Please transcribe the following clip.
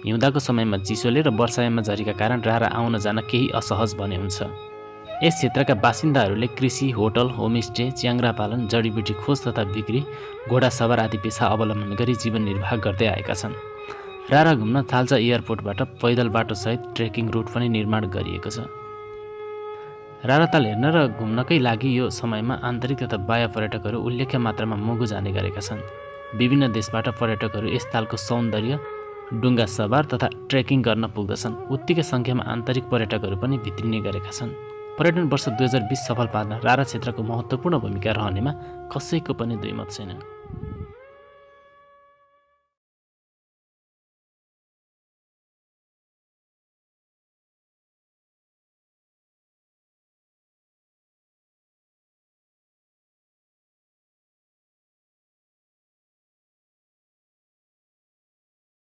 हिउँदाको समयमा चिसोले र वर्षायाममा झरीका कारण रारा आउन जान केही असहज बने हुन्छ। यस क्षेत्रका बासिन्दाहरूले कृषि, होटल, होमस्टे, च्याङ्ग्रा पालन, जडीबुटी खोज तथा बिक्री, घोडा सवार आदि पेसा अवलम्बन गरी जीवन निर्वाह गर्दै आएका छन्। रारा घुम्न थाल्चा एयरपोर्टबाट पैदल बाटोसहित ट्रेकिङ रुट पनि निर्माण गरिएको छ। राराताल हेर्न र घुम्नकै लागि यो समयमा आन्तरिक तथा बाह्य पर्यटकहरू उल्लेख्य मात्रामा मुगु जाने गरेका छन्। विभिन्न देशबाट पर्यटकहरू यस तालको सौन्दर्य, डुङ्गा सवार तथा ट्रेकिङ गर्न पुग्दछन्। उत्तिकै सङ्ख्यामा आन्तरिक पर्यटकहरू पनि भित्रिने गरेका छन्। पर्यटन वर्ष 2020 सफल पार्न रारा क्षेत्रको महत्त्वपूर्ण भूमिका रहनेमा कसैको पनि दुईमत छैन।